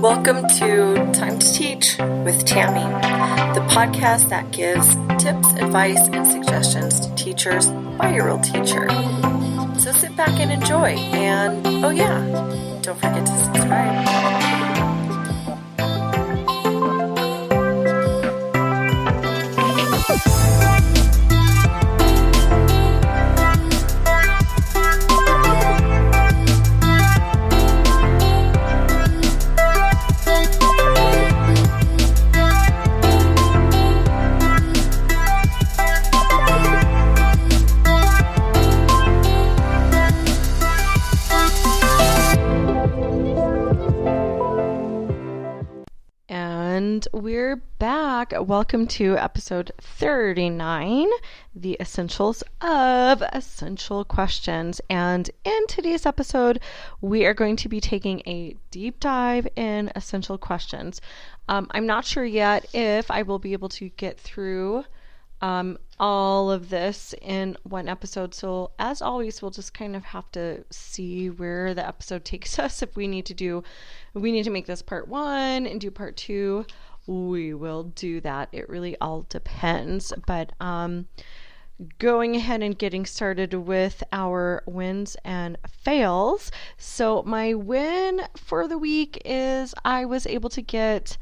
Welcome to Time to Teach with Tammy, the podcast that gives tips, advice, and suggestions to teachers by a real teacher. So sit back and enjoy. And oh yeah, don't forget to subscribe. We're back. Welcome to episode 39, the essentials of essential questions. And in today's episode, we are going to be taking a deep dive in essential questions. I'm not sure yet if I will be able to get through all of this in one episode. So as always, we'll just kind of have to see where the episode takes us. If we need to make this part 1 and do part 2, we will do that. It really all depends. But going ahead and getting started with our wins and fails. So my win for the week is I was able to get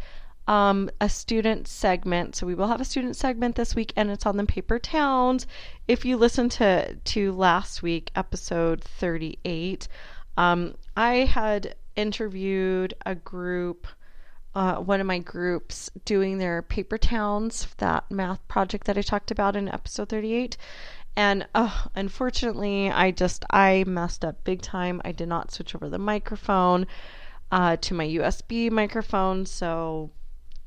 a student segment. So we will have a student segment this week, and it's on the paper towns. If you listen to last week, episode 38, I had interviewed a group, one of my groups, doing their paper towns, that math project that I talked about in episode 38. And unfortunately, I messed up big time. I did not switch over the microphone to my USB microphone, so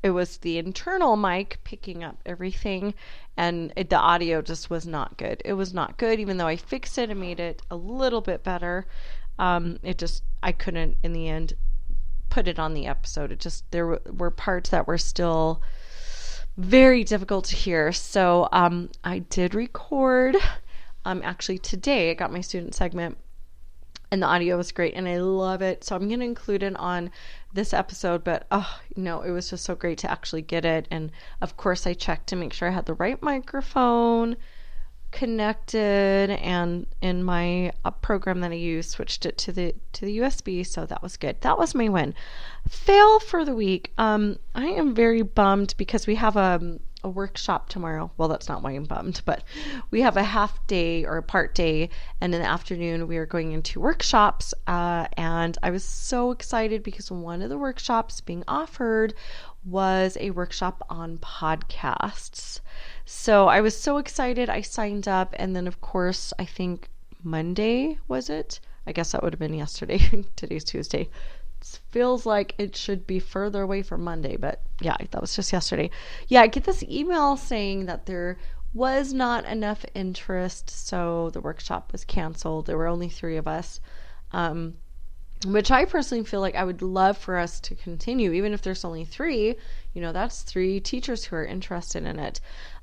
it was the internal mic picking up everything, and the audio just was not good. It was not good, even though I fixed it and made it a little bit better. I couldn't, in the end, put it on the episode. There were parts that were still very difficult to hear. So I did record, actually today I got my student segment, and the audio was great, and I love it. So I'm going to include it on this episode, but it was just so great to actually get it. And of course I checked to make sure I had the right microphone connected, and in my program that I use, switched it to the USB, so that was good. That was my win. Fail for the week. I am very bummed because we have a workshop tomorrow. Well, that's not why I'm bummed, but we have a half day or a part day, and in the afternoon we are going into workshops, and I was so excited because one of the workshops being offered was a workshop on podcasts. So I was so excited. I signed up, and then of course, I think Monday, was it? I guess that would have been yesterday. Today's Tuesday. It feels like it should be further away from Monday, but yeah, that was just yesterday. Yeah, I get this email saying that there was not enough interest, so the workshop was canceled. There were only 3 of us, which I personally feel like I would love for us to continue, even if there's only 3. That's 3 teachers who are interested in it.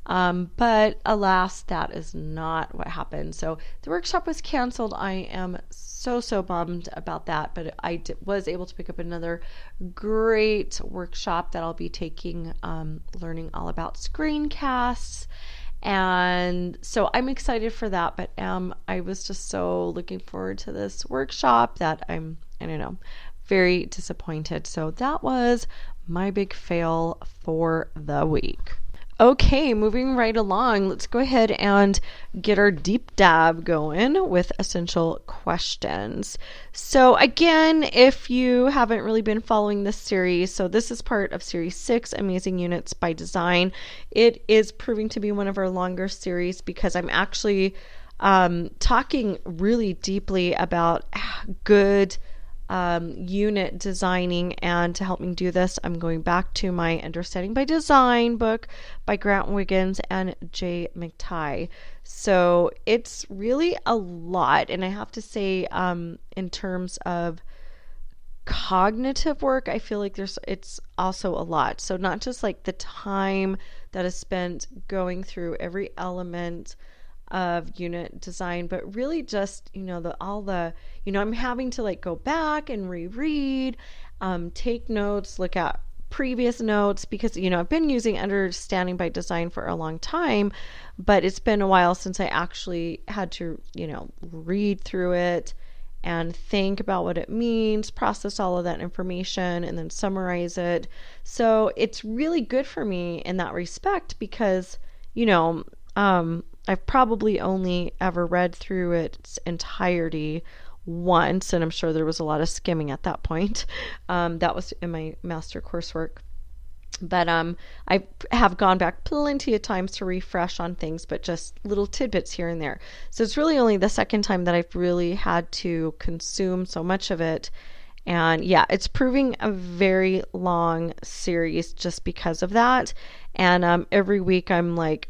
But alas, that is not what happened. So the workshop was canceled. I am so bummed about that, but I was able to pick up another great workshop that I'll be taking, learning all about screencasts. And so I'm excited for that, but I was just so looking forward to this workshop that I don't know, very disappointed. So that was my big fail for the week. Okay, moving right along, let's go ahead and get our deep dive going with essential questions. So again, if you haven't really been following this series, so this is part of series 6, Amazing Units by Design. It is proving to be one of our longer series because I'm actually talking really deeply about good unit designing, and to help me do this, I'm going back to my Understanding by Design book by Grant Wiggins and Jay McTighe. So it's really a lot, and I have to say, in terms of cognitive work, I feel like it's also a lot. So not just like the time that is spent going through every element of unit design, but really just, I'm having to like go back and reread Take notes, look at previous notes, because, I've been using Understanding by Design for a long time, but it's been a while since I actually had to, read through it and think about what it means, process all of that information, and then summarize it. So it's really good for me in that respect because, I've probably only ever read through its entirety once, and I'm sure there was a lot of skimming at that point. That was in my master coursework. But I have gone back plenty of times to refresh on things, but just little tidbits here and there. So it's really only the second time that I've really had to consume so much of it. And yeah, it's proving a very long series just because of that. And every week I'm like,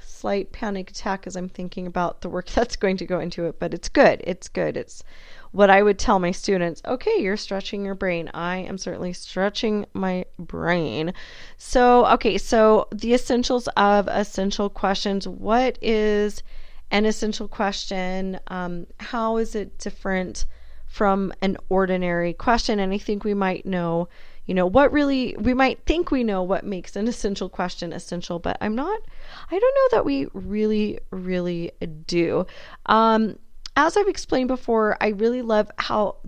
slight panic attack as I'm thinking about the work that's going to go into it. But it's good. It's good. It's what I would tell my students. Okay, you're stretching your brain. I am certainly stretching my brain. So the essentials of essential questions. What is an essential question? How is it different from an ordinary question? And I think we might know, we might think we know what makes an essential question essential, but I don't know that we really, really do. As I've explained before, I really love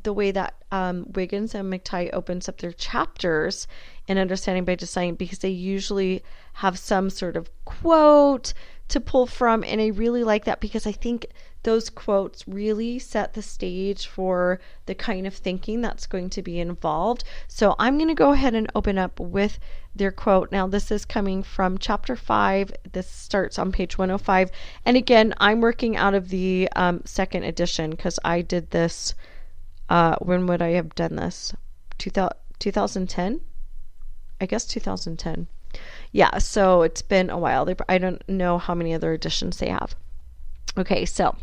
the way that Wiggins and McTighe opens up their chapters in Understanding by Design, because they usually have some sort of quote to pull from, and I really like that because I think those quotes really set the stage for the kind of thinking that's going to be involved. So I'm going to go ahead and open up with their quote. Now, this is coming from chapter 5. This starts on page 105. And again, I'm working out of the second edition because I did this. When would I have done this? 2010? I guess 2010. Yeah, so it's been a while. I don't know how many other editions they have. Okay, so,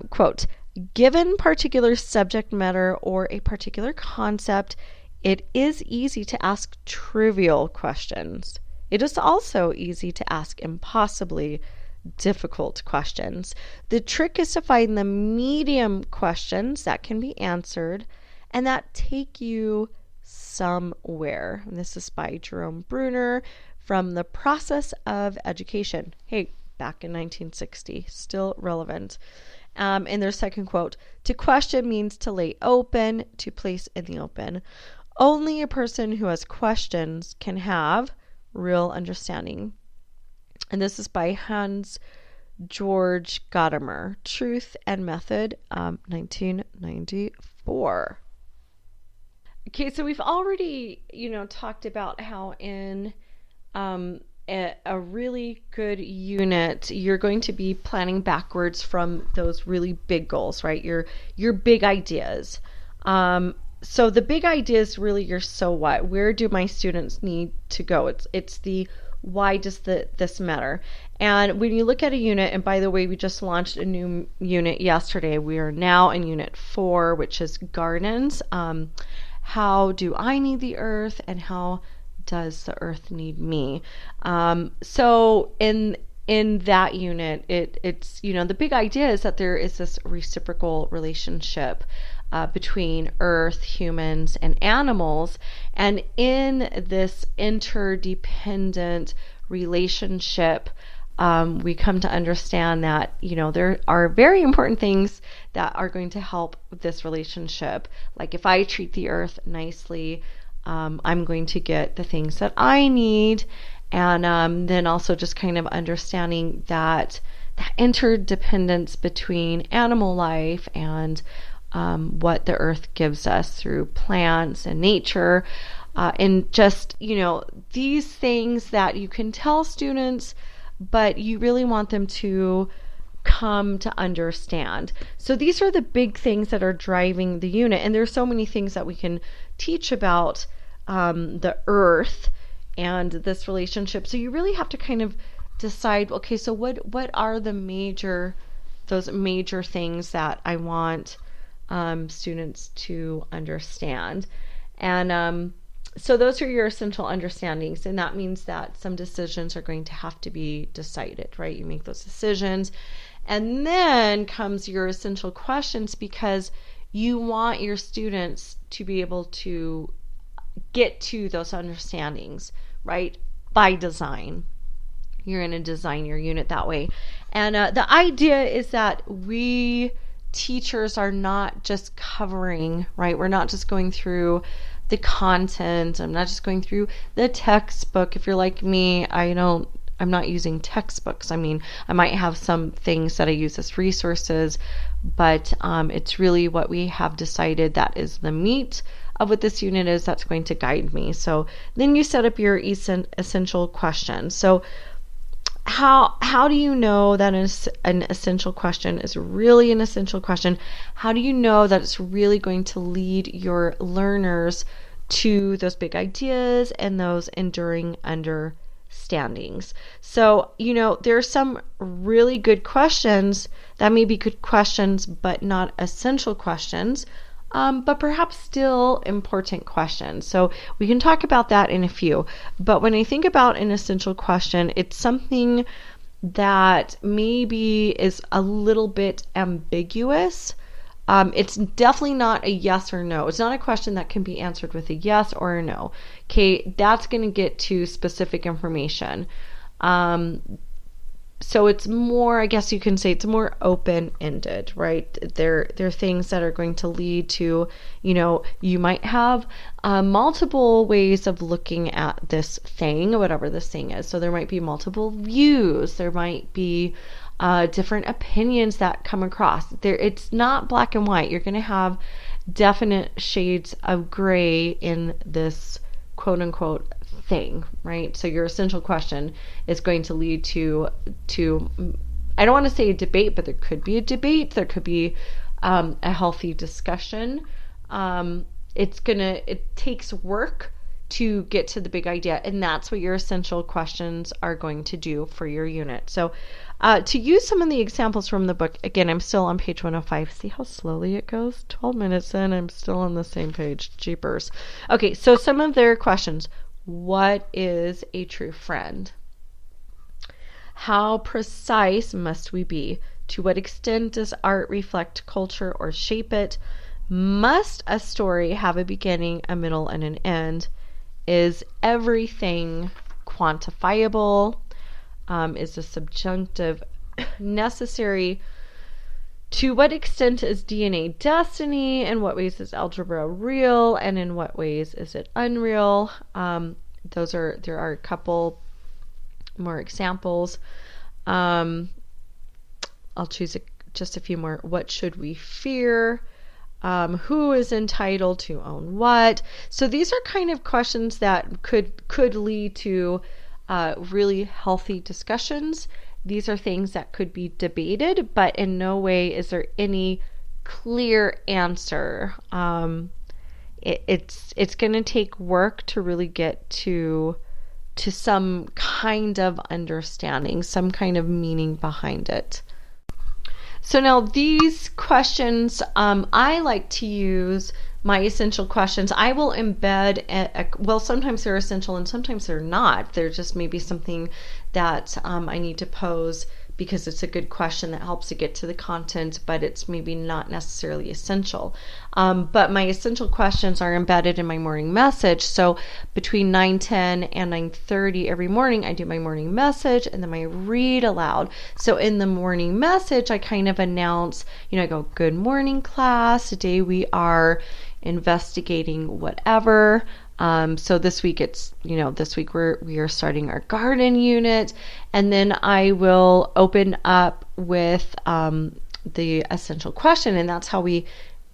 quote, given particular subject matter or a particular concept, it is easy to ask trivial questions. It is also easy to ask impossibly difficult questions. The trick is to find the medium questions that can be answered and that take you somewhere. And this is by Jerome Bruner from The Process of Education. Hey, back in 1960, still relevant. In their second quote, to question means to lay open, to place in the open. Only a person who has questions can have real understanding. And this is by Hans Georg Gadamer, Truth and Method, 1994. Okay, so we've already, talked about how in a really good unit, you're going to be planning backwards from those really big goals, right? Your big ideas. So the big idea is really your so what. Where do my students need to go? It's the why does this matter? And when you look at a unit, and by the way, we just launched a new unit yesterday. We are now in unit 4, which is gardens. How do I need the earth, and how does the earth need me? So in that unit, it's the big idea is that there is this reciprocal relationship between earth, humans, and animals, and in this interdependent relationship, we come to understand that there are very important things that are going to help with this relationship. Like if I treat the earth nicely, I'm going to get the things that I need. And then also just kind of understanding that interdependence between animal life and what the earth gives us through plants and nature. And just, these things that you can tell students, but you really want them to come to understand. So these are the big things that are driving the unit. And there's so many things that we can teach about the earth and this relationship. So you really have to kind of decide, okay, so what are those major things that I want students to understand? And so those are your essential understandings, and that means that some decisions are going to have to be decided, right? You make those decisions, and then comes your essential questions, because you want your students to be able to get to those understandings, right? By design. You're going to design your unit that way. And the idea is that we teachers are not just covering, right? We're not just going through the content. I'm not just going through the textbook. If you're like me, I'm not using textbooks. I mean, I might have some things that I use as resources, but it's really what we have decided that is the meat of what this unit is that's going to guide me. So then you set up your essential questions. So how do you know that an essential question is really an essential question? How do you know that it's really going to lead your learners to those big ideas and those enduring understandings? So, there are some really good questions that may be good questions, but not essential questions. But perhaps still important questions. So we can talk about that in a few. But when I think about an essential question, it's something that maybe is a little bit ambiguous. It's definitely not a yes or no. It's not a question that can be answered with a yes or a no. Okay, that's going to get to specific information. So it's more, I guess you can say it's more open-ended, right? There are things that are going to lead to, you might have multiple ways of looking at this thing, whatever this thing is. So there might be multiple views. There might be different opinions that come across. It's not black and white. You're going to have definite shades of gray in this quote-unquote thing, right? So your essential question is going to lead to I don't want to say a debate, but there could be a debate. There could be a healthy discussion. It takes work to get to the big idea, and that's what your essential questions are going to do for your unit. So to use some of the examples from the book, again, I'm still on page 105. See how slowly it goes? 12 minutes in, I'm still on the same page. Jeepers. Okay, so some of their questions. What is a true friend? How precise must we be? To what extent does art reflect culture or shape it? Must a story have a beginning, a middle, and an end? Is everything quantifiable? Is the subjunctive necessary? To what extent is DNA destiny? In what ways is algebra real? And in what ways is it unreal? There are a couple more examples. I'll choose just a few more. What should we fear? Who is entitled to own what? So these are kind of questions that could lead to really healthy discussions. These are things that could be debated, but in no way is there any clear answer. It's going to take work to really get to some kind of understanding, some kind of meaning behind it. So now these questions, I like to use my essential questions. I will embed, well, sometimes they're essential and sometimes they're not. They're just maybe something that I need to pose because it's a good question that helps to get to the content, but it's maybe not necessarily essential. But my essential questions are embedded in my morning message. So between 9:10 and 9:30 every morning, I do my morning message and then I read aloud. So in the morning message, I kind of announce, I go, good morning class. Today we are investigating whatever. So this week we are starting our garden unit, and then I will open up with the essential question, and that's how we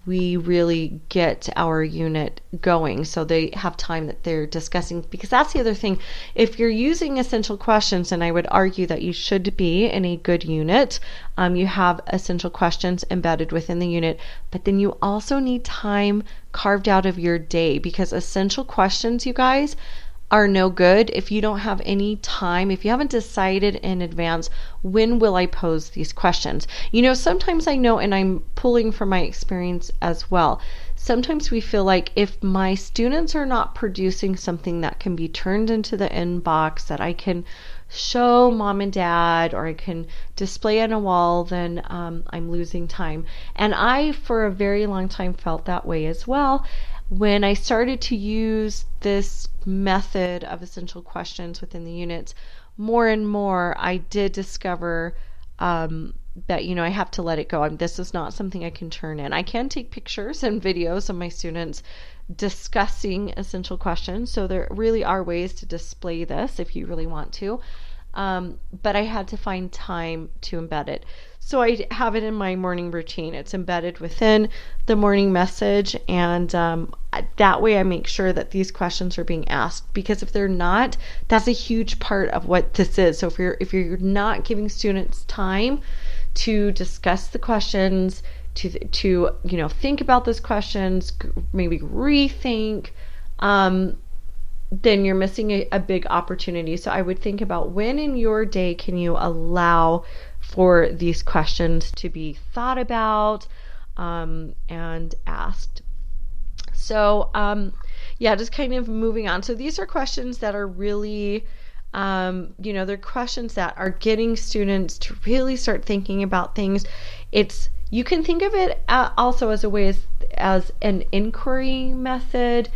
really get our unit going. So they have time that they're discussing, because that's the other thing. If you're using essential questions, and I would argue that you should be in a good unit, you have essential questions embedded within the unit, but then you also need time carved out of your day, because essential questions, you guys, are no good if you don't have any time, if you haven't decided in advance, when will I pose these questions? Sometimes I know, and I'm pulling from my experience as well, sometimes we feel like if my students are not producing something that can be turned into the inbox that I can show mom and dad, or I can display on a wall, then I'm losing time. And I, for a very long time, felt that way as well. When I started to use this method of essential questions within the units, more and more, I did discover that, I have to let it go. This is not something I can turn in. I can take pictures and videos of my students discussing essential questions. So there really are ways to display this if you really want to. But I had to find time to embed it. So I have it in my morning routine. It's embedded within the morning message, and that way I make sure that these questions are being asked, because if they're not, that's a huge part of what this is. So if you're not giving students time to discuss the questions, to think about those questions, maybe rethink, then you're missing a big opportunity. So I would think about, when in your day can you allow for these questions to be thought about and asked. So just kind of moving on. So these are questions that are really they're questions that are getting students to really start thinking about things. You can think of it also as a way as an inquiry method.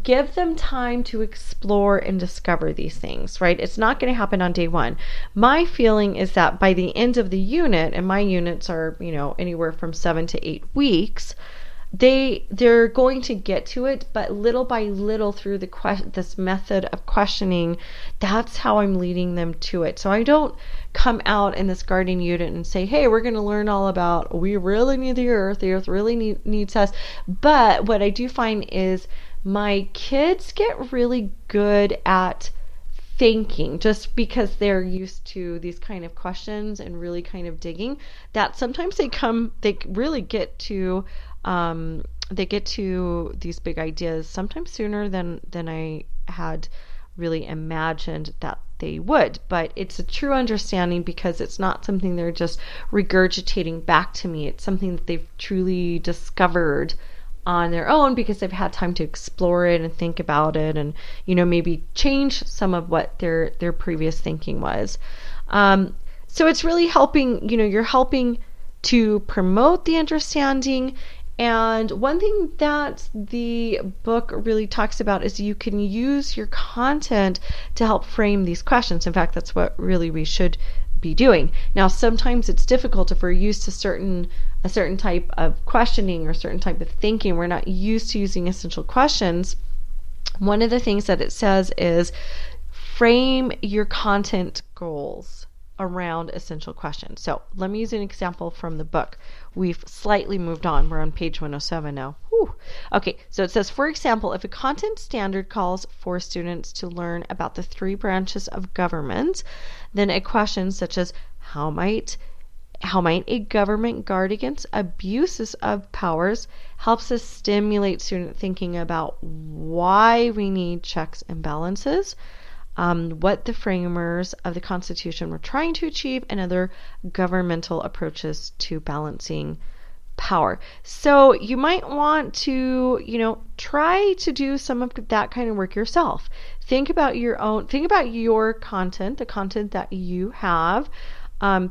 Give them time to explore and discover these things, right? It's not going to happen on day one. My feeling is that by the end of the unit, and my units are, anywhere from 7 to 8 weeks, they're going to get to it, but little by little through this method of questioning, that's how I'm leading them to it. So I don't come out in this guardian unit and say, hey, we're going to learn all about, we really need the earth really needs us. But what I do find is my kids get really good at thinking, just because they're used to these kind of questions and really kind of digging, that sometimes they really get to these big ideas sometimes sooner than I had really imagined that they would. But it's a true understanding, because it's not something they're just regurgitating back to me. It's something that they've truly discovered on their own, because they've had time to explore it and think about it, and maybe change some of what their previous thinking was. So it's really helping, you're helping to promote the understanding. And one thing that the book really talks about is you can use your content to help frame these questions. In fact, that's what really we should be doing. Now, sometimes it's difficult if we're used to a certain type of questioning or certain type of thinking. We're not used to using essential questions. One of the things that it says is frame your content goals around essential questions. So let me use an example from the book. We've slightly moved on. We're on page 107 now. Whew. Okay, so it says, for example, if a content standard calls for students to learn about the 3 branches of government, then a question such as how might a government guard against abuses of powers helps us stimulate student thinking about why we need checks and balances, what the framers of the Constitution were trying to achieve, and other governmental approaches to balancing power. So you might want to, try to do some of that kind of work yourself. Think about your content, the content that you have,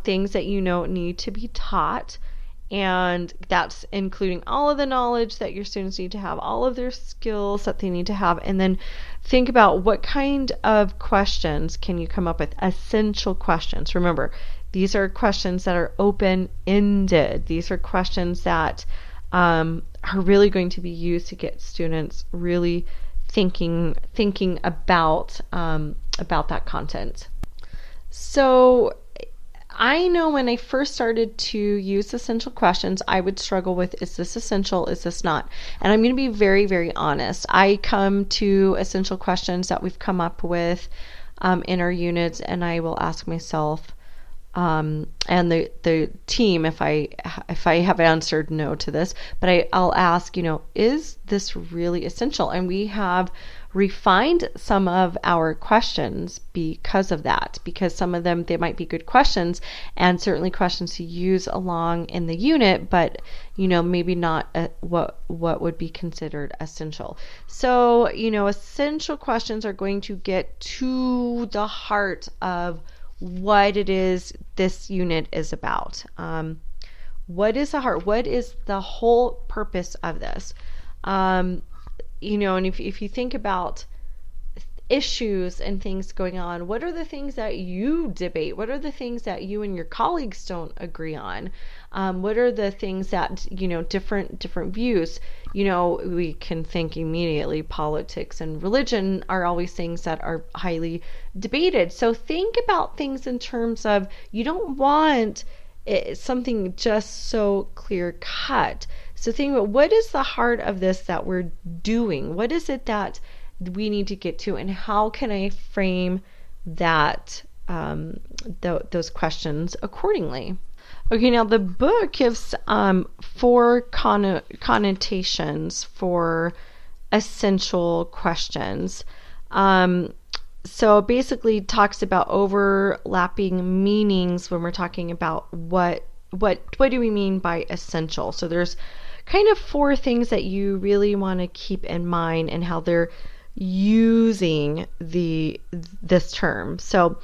things that need to be taught. And that's including all of the knowledge that your students need to have, all of their skills that they need to have. And then think about what kind of questions can you come up with, essential questions. Remember, these are questions that are open-ended. These are questions that are really going to be used to get students really thinking about that content. So I know when I first started to use essential questions, I would struggle with, is this essential? Is this not? And I'm going to be very, very honest. I come to essential questions that we've come up with in our units, and I will ask myself, and the team, if I have answered no to this, but I'll ask, is this really essential? And we have refined some of our questions because of that, because some of them, they might be good questions and certainly questions to use along in the unit, but maybe not what would be considered essential. So essential questions are going to get to the heart of what it is this unit is about. What is the heart? What is the whole purpose of this? And if you think about issues and things going on, what are the things that you debate? What are the things that you and your colleagues don't agree on? What are the things that, different views? We can think immediately politics and religion are always things that are highly debated. So think about things in terms of, you don't want something just so clear cut. So think about, what is the heart of this that we're doing? What is it that we need to get to, and how can I frame that those questions accordingly? Okay, now the book gives 4 connotations for essential questions. So basically talks about overlapping meanings when we're talking about what do we mean by essential. So there's kind of 4 things that you really want to keep in mind and how they're using this term. So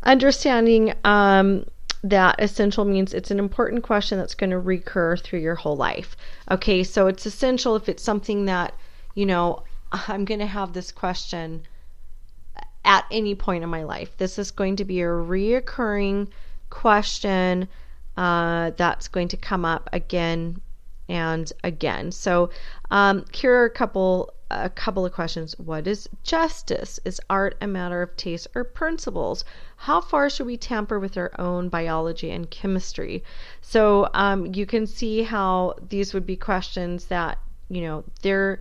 understanding that essential means it's an important question that's going to recur through your whole life. Okay, so it's essential if it's something that, I'm going to have this question at any point in my life. This is going to be a reoccurring question that's going to come up again and again. So here are a couple of questions. What is justice? Is art a matter of taste or principles? How far should we tamper with our own biology and chemistry? So you can see how these would be questions that, they're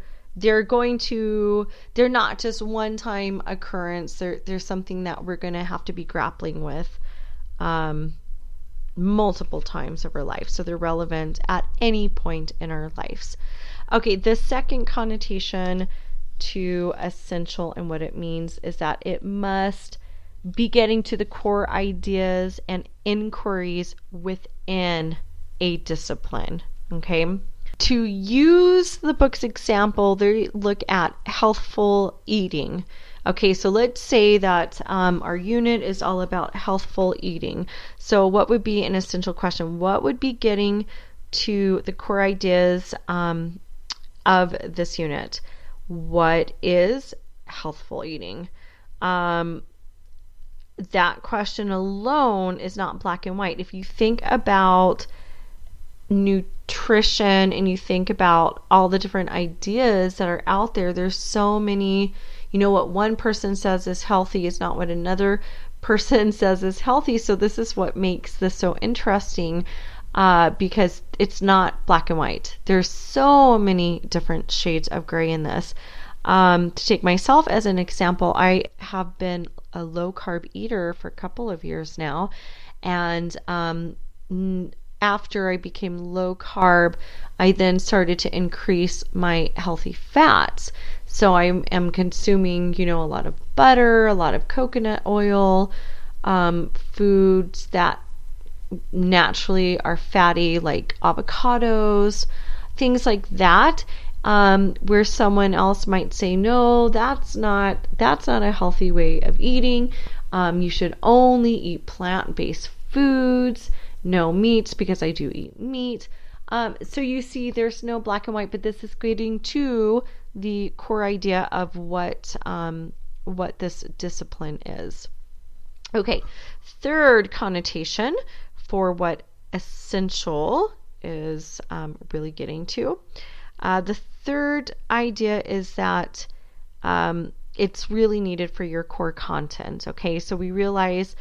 not just one-time occurrence. There's something that we're going to have to be grappling with multiple times of our life. So they're relevant at any point in our lives. Okay, the second connotation to essential and what it means is that it must be getting to the core ideas and inquiries within a discipline. Okay. To use the book's example, they look at healthful eating. Okay, so let's say that our unit is all about healthful eating. So what would be an essential question? What would be getting to the core ideas of this unit? What is healthful eating? That question alone is not black and white. If you think about nutrition and you think about all the different ideas that are out there, there's so many, what one person says is healthy is not what another person says is healthy. So this is what makes this so interesting, because it's not black and white. There's so many different shades of gray in this. To take myself as an example, I have been a low carb eater for a couple of years now, and after I became low carb, I then started to increase my healthy fats. So I am consuming, a lot of butter, a lot of coconut oil, foods that naturally are fatty, like avocados, things like that. Where someone else might say, no, that's not a healthy way of eating. You should only eat plant-based foods. No meats, because I do eat meat. So you see there's no black and white, but this is getting to the core idea of what this discipline is. Okay, third connotation for what essential is really getting to. The third idea is that it's really needed for your core content. Okay, so we realize,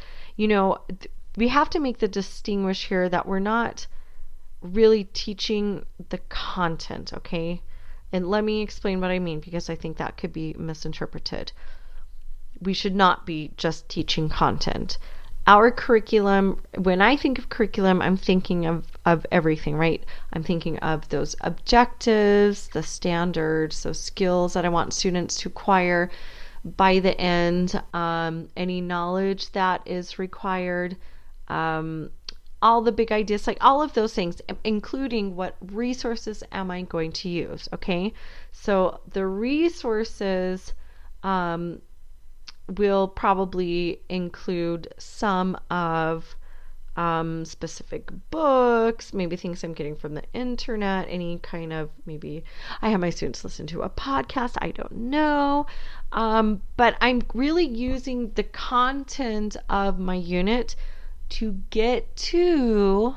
we have to make the distinguish here that we're not really teaching the content, okay? And let me explain what I mean, because I think that could be misinterpreted. We should not be just teaching content. our curriculum, when I think of curriculum, I'm thinking of everything, right? I'm thinking of those objectives, the standards, those skills that I want students to acquire by the end, any knowledge that is required, all the big ideas, like all of those things, including what resources am I going to use, okay? So the resources will probably include some of specific books, maybe things I'm getting from the internet, any kind of, maybe I have my students listen to a podcast, I don't know. But I'm really using the content of my unit to get to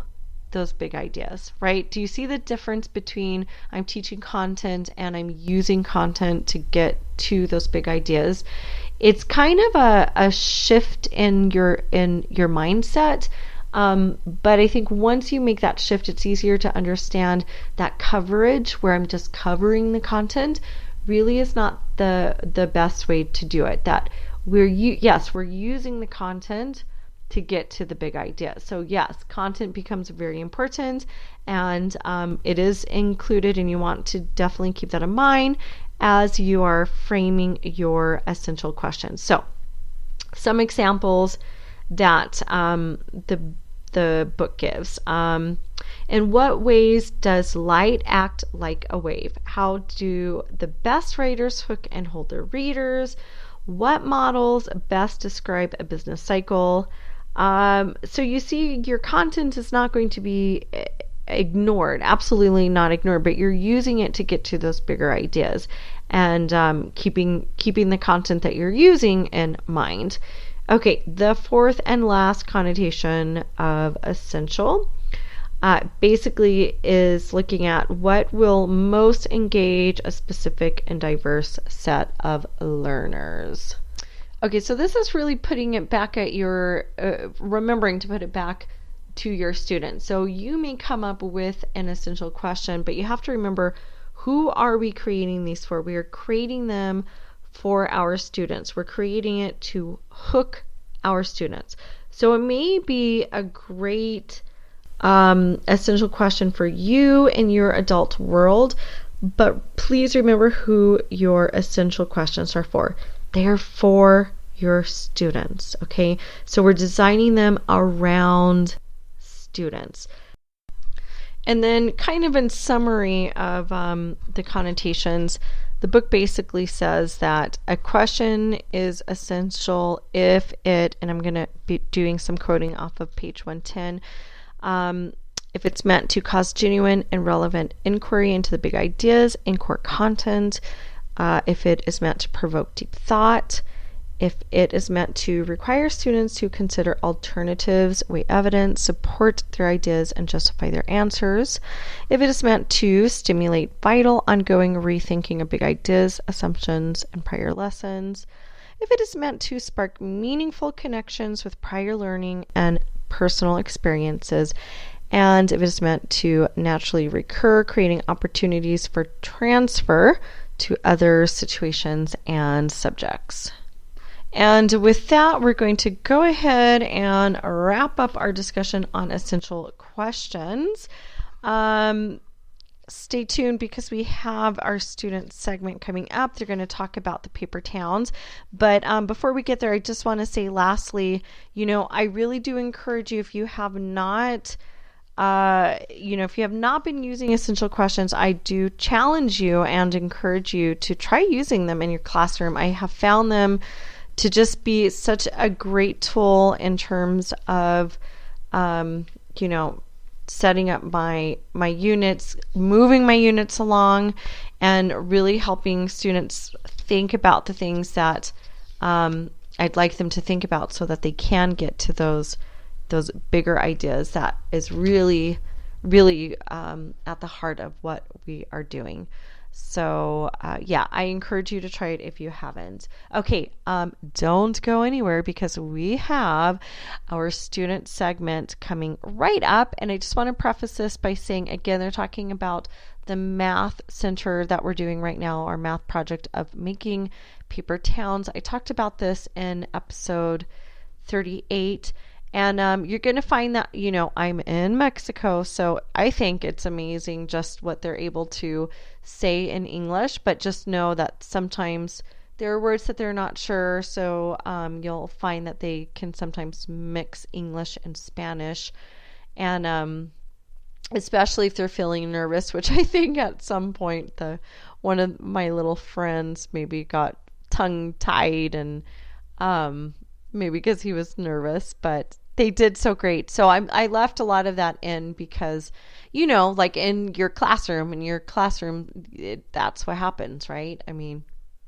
those big ideas, right? Do you see the difference between I'm teaching content and I'm using content to get to those big ideas? It's kind of a shift in your mindset. But I think once you make that shift, it's easier to understand that coverage where I'm just covering the content really is not the best way to do it. That we're using the content to get to the big idea. So yes, content becomes very important, and it is included, and you want to definitely keep that in mind as you are framing your essential questions. So some examples that the book gives. In what ways does light act like a wave? How do the best writers hook and hold their readers? What models best describe a business cycle? So you see, your content is not going to be ignored, absolutely not ignored, but you're using it to get to those bigger ideas, and keeping the content that you're using in mind. Okay, the fourth and last connotation of essential basically is looking at what will most engage a specific and diverse set of learners. Okay, so this is really putting it back at your, remembering to put it back to your students. So you may come up with an essential question, but you have to remember, who are we creating these for? We are creating them for our students. We're creating it to hook our students. So it may be a great essential question for you in your adult world, but please remember who your essential questions are for. They are for your students, okay? So we're designing them around students. And then kind of in summary of the connotations, the book basically says that a question is essential if it, and I'm going to be doing some quoting off of page 110, if it's meant to cause genuine and relevant inquiry into the big ideas and core content, if it is meant to provoke deep thought, if it is meant to require students to consider alternatives, weigh evidence, support their ideas, and justify their answers, if it is meant to stimulate vital, ongoing rethinking of big ideas, assumptions, and prior lessons, if it is meant to spark meaningful connections with prior learning and personal experiences, and if it is meant to naturally recur, creating opportunities for transfer to other situations and subjects. And with that, we're going to go ahead and wrap up our discussion on essential questions. Stay tuned because we have our student segment coming up. They're going to talk about the paper towns. But before we get there, I just want to say lastly, I really do encourage you, if you have not if you have not been using essential questions, I do challenge you and encourage you to try using them in your classroom. I have found them to just be such a great tool in terms of, setting up my units, moving my units along, and really helping students think about the things that I'd like them to think about so that they can get to those bigger ideas. That is really, really at the heart of what we are doing. So I encourage you to try it if you haven't. Okay, don't go anywhere because we have our student segment coming right up. And I just want to preface this by saying, again, they're talking about the math center that we're doing right now, our math project of making paper towns. I talked about this in episode 38. And you're going to find that, I'm in Mexico, so I think it's amazing just what they're able to say in English, but just know that sometimes there are words that they're not sure, so you'll find that they can sometimes mix English and Spanish. And especially if they're feeling nervous, which I think at some point one of my little friends maybe got tongue-tied and maybe because he was nervous, but they did so great. So I left a lot of that in because, like in your classroom, that's what happens, right? I mean,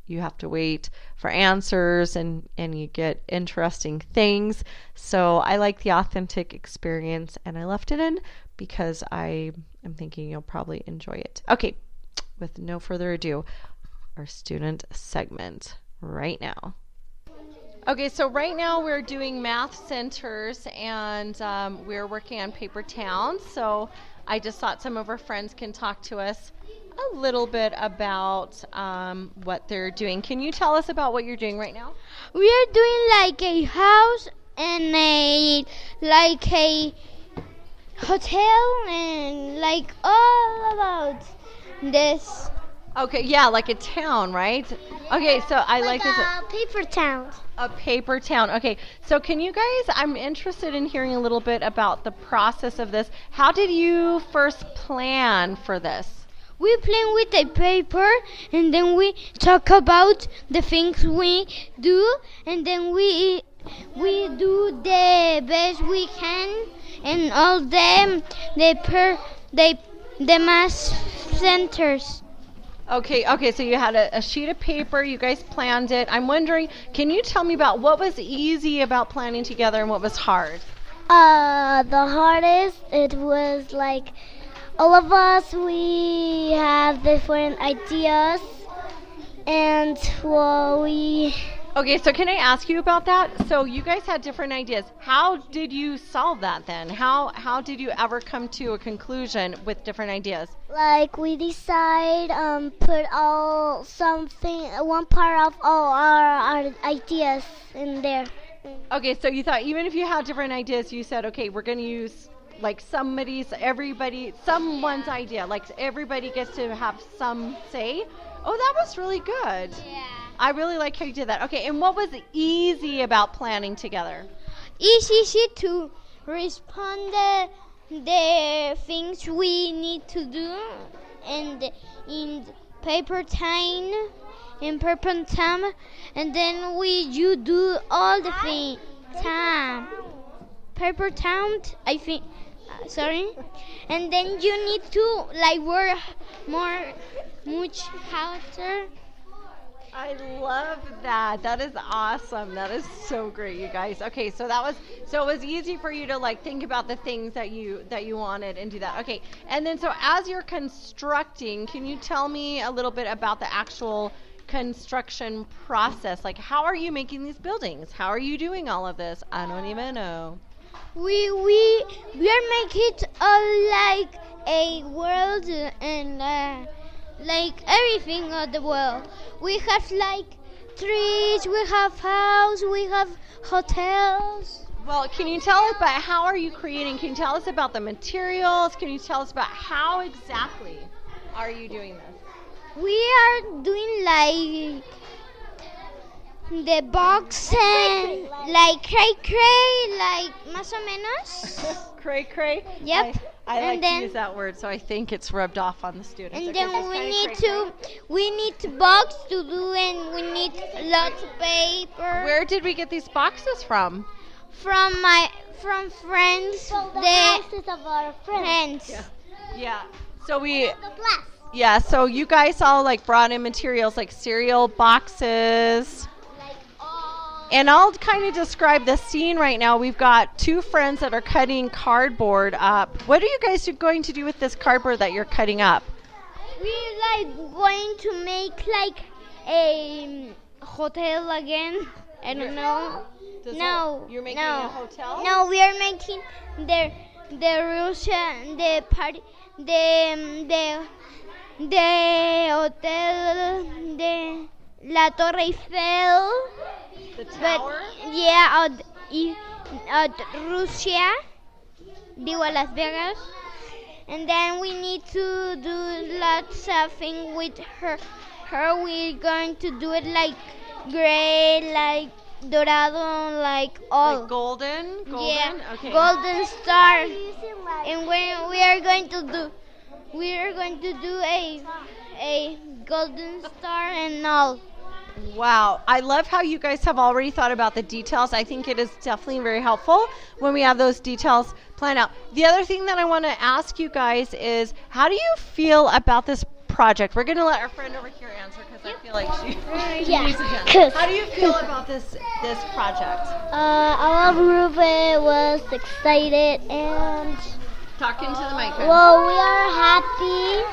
you have to wait for answers and you get interesting things. So I like the authentic experience and I left it in because I am thinking you'll probably enjoy it. Okay, with no further ado, our student segment right now. Okay, so right now we're doing math centers and we're working on paper towns. So I just thought some of our friends can talk to us a little bit about what they're doing. Can you tell us about what you're doing right now? We are doing like a house and a hotel and like all about this. Okay, yeah, like a town, right? Okay, so I like this. Paper town. A paper town. Okay, so can you guys, I'm interested in hearing a little bit about the process of this. How did you first plan for this? We plan with a paper and then we talk about the things we do and then we do the best we can and all the math centers. Okay, so you had a sheet of paper, you guys planned it. I'm wondering, can you tell me about what was easy about planning together and what was hard? The hardest, it was like all of us, we have different ideas and Okay, so can I ask you about that? So you guys had different ideas. How did you solve that then? How did you ever come to a conclusion with different ideas? like we decide put one part of all our ideas in there. Okay, so you thought even if you had different ideas, you said, okay, we're going to use like someone's idea. Like everybody gets to have some say. Oh, that was really good. Yeah. I really like how you did that. Okay, and what was easy about planning together? It's easy to respond the things we need to do and in paper time and then you do all the thing time paper time I think sorry and then you need to like work much harder. I love that. That is awesome. That is so great, you guys. Okay, so it was easy for you to like think about the things that you wanted and do that. Okay, and then so as you're constructing, can you tell me a little bit about the actual construction process? Like, how are you making these buildings? How are you doing all of this? I don't even know. We are making it like a world and like everything of the world. We have like trees, we have house, we have hotels. Well, can you tell us about how are you creating? Can you tell us about the materials? Can you tell us about how exactly are you doing this? We are doing like the box and like cray, like más o menos. Cray? Yep. I like to use that word, so I think it's rubbed off on the students. And okay, then we need box to do, and we need lots of paper. Where did we get these boxes from? From friends. So the houses of our friends. Yeah. So you guys all like brought in materials like cereal boxes. And I'll kind of describe the scene right now. We've got two friends that are cutting cardboard up. What are you guys going to do with this cardboard that you're cutting up? We're like going to make like a hotel again. I don't know. You're making a hotel? No, we are making the Russian party the hotel La Torre Eiffel. The tower? Russia, digo Las Vegas, and then we need to do lots of things with her. We're going to do it like gray, like dorado, like all. Like golden? Yeah, Okay. golden star. And we are going to do a golden star and all. Wow. I love how you guys have already thought about the details. I think it is definitely very helpful when we have those details planned out. The other thing that I want to ask you guys is, how do you feel about this project? We're going to let our friend over here answer because I feel like she needs to answer. How do you feel about this project? Our group was excited and Talk into the microphone. well, we are happy.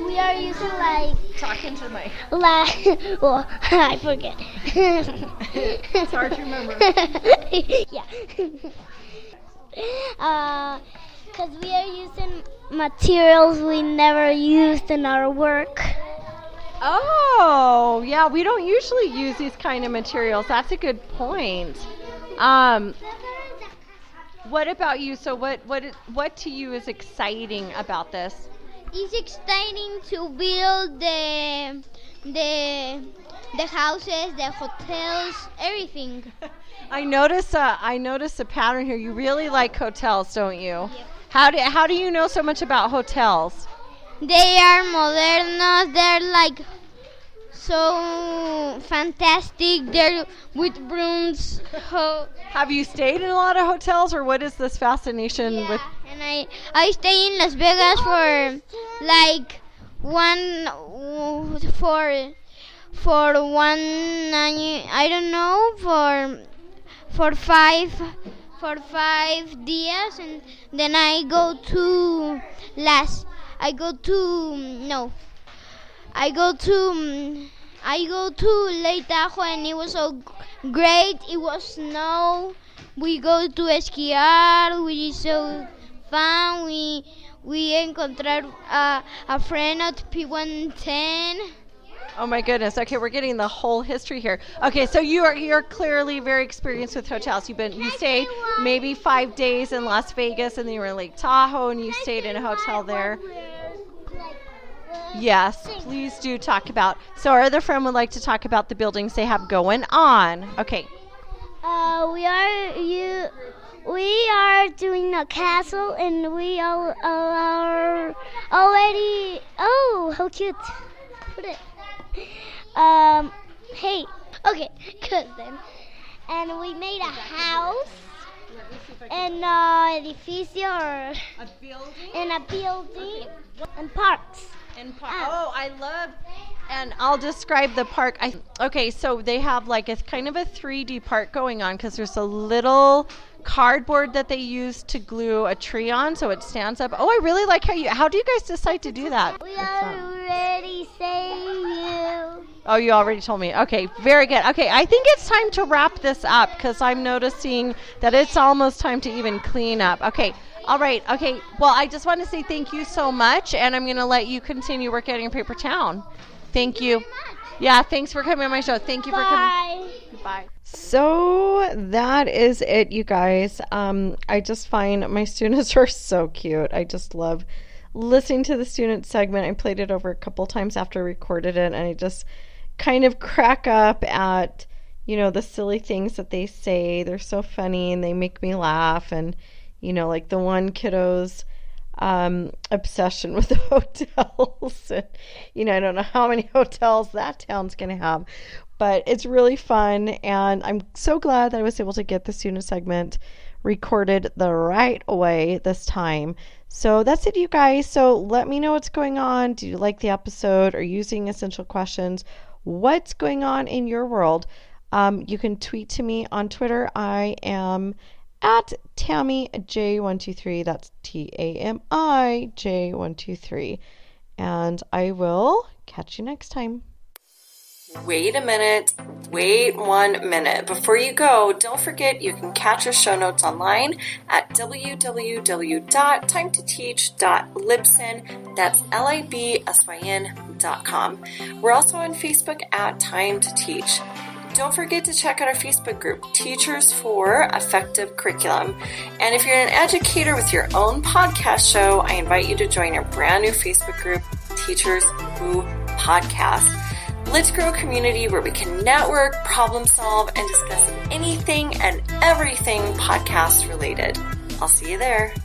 We are using Talk into the mic. well, I forget. It's hard to remember. Yeah. Because we are using materials we never used in our work. Oh, yeah, we don't usually use these kind of materials. That's a good point. What about you? So what to you is exciting about this? It's exciting to build the houses, the hotels, everything. I notice a pattern here. You really like hotels, don't you? Yep. How do you know so much about hotels? They are modernos. They're like so fantastic. They're with rooms. Have you stayed in a lot of hotels, or what is this fascination with? And I stay in Las Vegas for like for 1 año, I don't know, for 5 days, and then I go to Lake Tahoe, and it was so great. It was snow. We go to esquiar, which is so fun. We encontrar a friend at P110. Oh my goodness. Okay, we're getting the whole history here. Okay, so you're clearly very experienced with hotels. You stayed maybe 5 days in Las Vegas, and then you were in Lake Tahoe, and you stayed in a hotel there. Yes, please do talk about. So our other friend would like to talk about the buildings they have going on. Okay. We are doing a castle, and we all are already. Oh, how cute! Put it. Hey. Okay, good then. And we made a house, and edificio, or A building? and a building, and parks. Oh, I love, and I'll describe the park. Okay, so they have like a kind of a 3D park going on because there's a little cardboard that they use to glue a tree on so it stands up. Oh, I really like how do you guys decide to do that? We already say you. Oh, you already told me. Okay, very good. Okay, I think it's time to wrap this up because I'm noticing that it's almost time to even clean up. Okay. All right. Okay. Well, I just want to say thank you so much, and I'm going to let you continue working on your paper town. Thank you. Yeah, thanks for coming on my show. Thank you for coming. Bye. So that is it, you guys. I just find my students are so cute. I just love listening to the student segment. I played it over a couple times after I recorded it, and I just kind of crack up at, the silly things that they say. They're so funny, and they make me laugh, and like the one kiddo's obsession with the hotels. And, I don't know how many hotels that town's going to have, but it's really fun. And I'm so glad that I was able to get the student segment recorded the right way this time. So that's it, you guys. So let me know what's going on. Do you like the episode? Are you using essential questions? What's going on in your world? You can tweet to me on Twitter. I am at TammyJ123. That's TAMIJ123. And I will catch you next time. Wait a minute. Wait 1 minute. Before you go, don't forget you can catch our show notes online at www.timetoteach.libsyn. That's libsyn.com. We're also on Facebook at Time to Teach. don't forget to check out our Facebook group, Teachers for Effective Curriculum. And if you're an educator with your own podcast show, I invite you to join our brand new Facebook group, Teachers Who Podcast. Let's grow a community where we can network, problem solve, and discuss anything and everything podcast related. I'll see you there.